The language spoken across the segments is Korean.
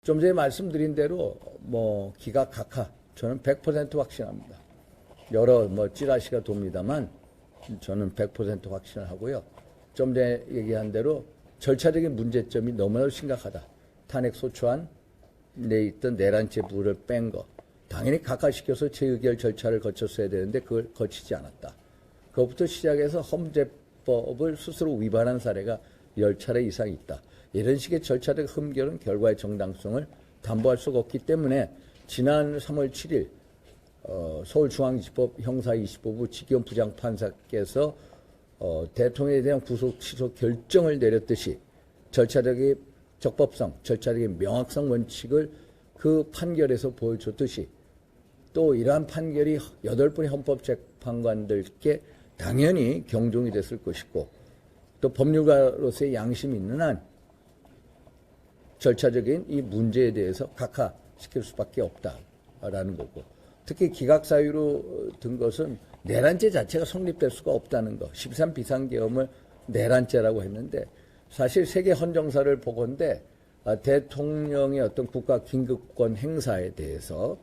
좀 전에 말씀드린 대로 기각 각하 저는 100% 확신합니다. 여러 찌라시가 돕니다만 저는 100% 확신을 하고요. 좀 전에 얘기한 대로 절차적인 문제점이 너무나도 심각하다. 탄핵 소추안 내 있던 내란죄 부를 뺀 거. 당연히 각하시켜서 재의결 절차를 거쳤어야 되는데 그걸 거치지 않았다. 그것부터 시작해서 헌재법을 스스로 위반한 사례가 10차례 이상 있다. 이런 식의 절차적 흠결은 결과의 정당성을 담보할 수가 없기 때문에 지난 3월 7일 서울중앙지법 형사25부 직위원 부장판사께서 대통령에 대한 구속 취소 결정을 내렸듯이 절차적인 적법성, 절차적인 명확성 원칙을 그 판결에서 보여줬듯이 또 이러한 판결이 8분의 헌법재판관들께 당연히 경종이 됐을 것이고 또 법률가로서의 양심이 있는 한 절차적인 이 문제에 대해서 각하시킬 수밖에 없다라는 거고 특히 기각사유로 든 것은 내란죄 자체가 성립될 수가 없다는 거. 13 비상계엄을 내란죄라고 했는데 사실 세계 헌정사를 보건대 대통령의 어떤 국가 긴급권 행사에 대해서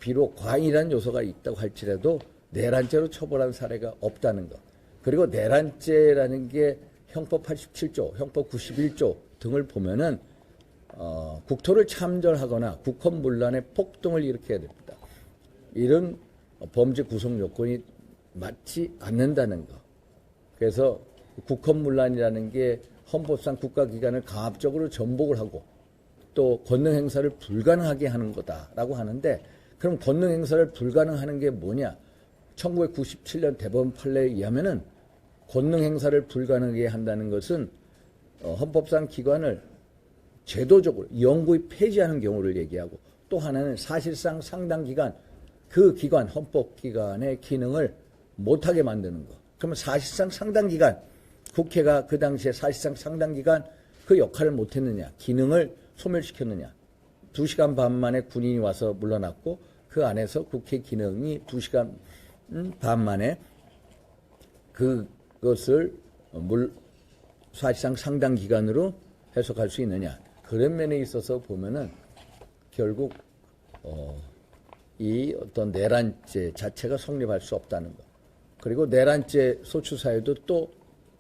비록 과잉이라는 요소가 있다고 할지라도 내란죄로 처벌한 사례가 없다는 것. 그리고 내란죄라는 게 형법 87조, 형법 91조 등을 보면은 국토를 참전하거나 국헌문란의 폭동을 일으켜야 됩니다. 이런 범죄 구성 요건이 맞지 않는다는 것. 그래서 국헌문란이라는 게 헌법상 국가기관을 강압적으로 전복을 하고 또 권능 행사를 불가능하게 하는 거다라고 하는데 그럼 권능 행사를 불가능하는 게 뭐냐? 1997년 대법원 판례에 의하면은 권능 행사를 불가능하게 한다는 것은 헌법상 기관을 제도적으로 영구히 폐지하는 경우를 얘기하고 또 하나는 사실상 상당 기간 그 기관, 헌법기관의 기능을 못하게 만드는 거. 그러면 사실상 상당 기간 국회가 그 당시에 사실상 상당 기간 그 역할을 못했느냐, 기능을 소멸시켰느냐. 2시간 반 만에 군인이 와서 물러났고 그 안에서 국회 기능이 2시간 반 만에 그것을 사실상 상당 기간으로 해석할 수 있느냐. 그런 면에 있어서 보면은 결국 이 어떤 내란죄 자체가 성립할 수 없다는 것. 그리고 내란죄 소추사유도 또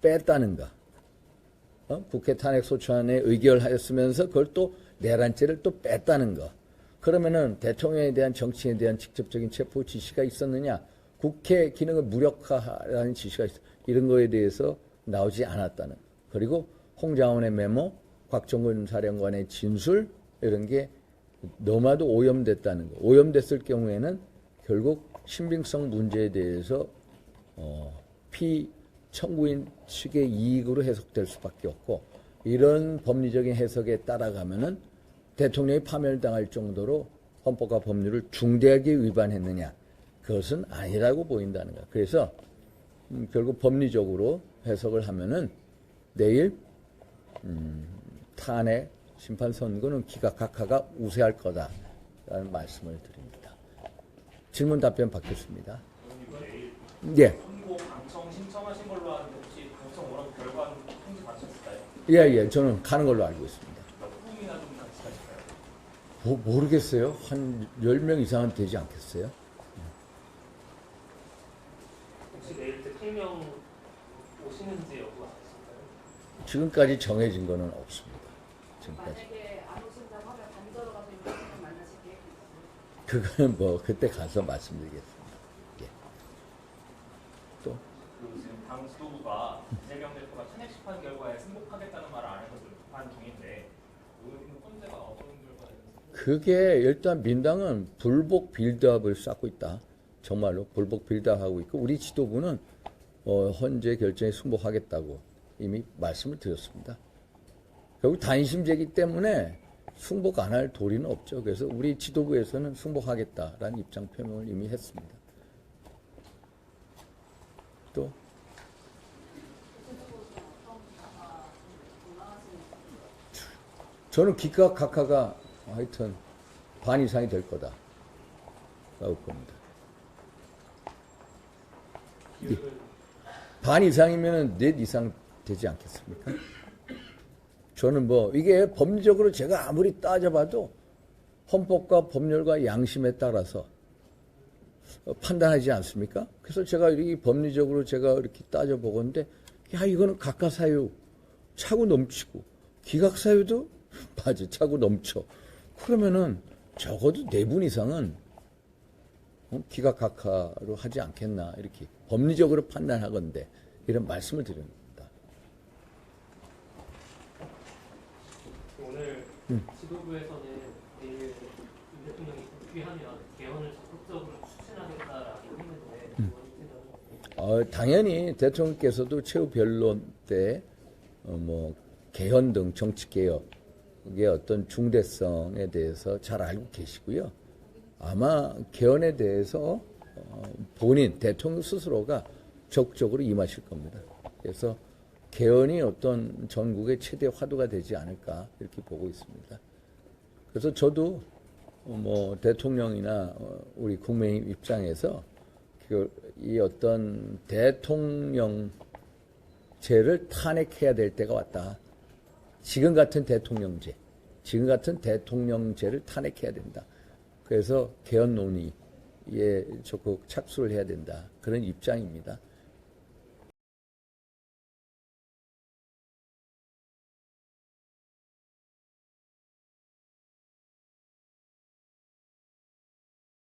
뺐다는 것. 국회 탄핵 소추안에 의결하였으면서 그걸 또 내란죄를 또 뺐다는 것. 그러면은 대통령에 대한 정치인에 대한 직접적인 체포 지시가 있었느냐? 국회 기능을 무력화하라는 지시가 이런 거에 대해서 나오지 않았다는 것. 그리고 홍장원의 메모, 곽종근 사령관의 진술 이런 게 너무나도 오염됐다는 거. 오염됐을 경우에는 결국 신빙성 문제에 대해서 피청구인 측의 이익으로 해석될 수밖에 없고 이런 법리적인 해석에 따라가면은 대통령이 파멸당할 정도로 헌법과 법률을 중대하게 위반했느냐 그것은 아니라고 보인다는 거야. 그래서 결국 법리적으로 해석을 하면은 내일 탄핵 심판 선고는 기각 각하가 우세할 거다라는 말씀을 드립니다. 질문 답변 받겠습니다. 예. 선고 방청 신청하신 걸로 아는데 혹시 방청 원하고 결과는 통지 받으셨을까요? 예. 저는 가는 걸로 알고 있습니다. 후임이나 좀 같이 가실까요? 모르겠어요. 한 10명 이상은 되지 않겠어요? 혹시 내일 대통령 오시는지 여부가 있을까요? 지금까지 정해진 거는 없습니다. 지금까지. 만약에 안 오신다고 하면 반대로 가서 대통령 만나실 계획이 있으세요? 그거는 그때 가서 말씀드리겠습니다. 예. 또? 지금 당 지도부가 이재명 대표가 탄핵 심판 결과에 승복하겠다는 말을 안 해서 비판 중인데 의원님은 헌재가 어떤 결과에 그게 일단 민당은 불복 빌드업을 쌓고 있다. 정말로 불복 빌드업하고 있고 우리 지도부는 헌재 결정에 승복하겠다고 이미 말씀을 드렸습니다. 결국 단심제이기 때문에 승복 안 할 도리는 없죠. 그래서 우리 지도부에서는 승복하겠다라는 입장 표명을 이미 했습니다. 또? 저는 기각 각하가 하여튼 반 이상이 될 거다라고 봅니다. 반 이상이면 넷 이상 되지 않겠습니까? 저는 뭐 이게 법리적으로 제가 아무리 따져봐도 헌법과 법률과 양심에 따라서 판단하지 않습니까? 그래서 제가 이 법리적으로 제가 이렇게 따져보건데, 야, 이거는 각하사유 차고 넘치고, 기각사유도 맞아, 차고 넘쳐. 그러면은 적어도 4분 이상은 기각 각하로 하지 않겠나, 이렇게 법리적으로 판단하건대, 이런 말씀을 드립니다. 오늘 지도부에서는 내일 윤 대통령이 복귀하면 개헌을 적극적으로 추진하겠다라고 했는데 의원님께서는 당연히 대통령께서도 최후 변론 때 뭐 개헌 등 정치 개혁의 어떤 중대성에 대해서 잘 알고 계시고요. 아마 개헌에 대해서 본인 대통령 스스로가 적극적으로 임하실 겁니다. 그래서 개헌이 어떤 전국의 최대 화두가 되지 않을까 이렇게 보고 있습니다. 그래서 저도 뭐 대통령이나 우리 국민의 입장에서 이 어떤 대통령제를 탄핵해야 될 때가 왔다. 지금 같은 대통령제를 탄핵해야 된다. 그래서 개헌 논의에 적극 착수를 해야 된다. 그런 입장입니다.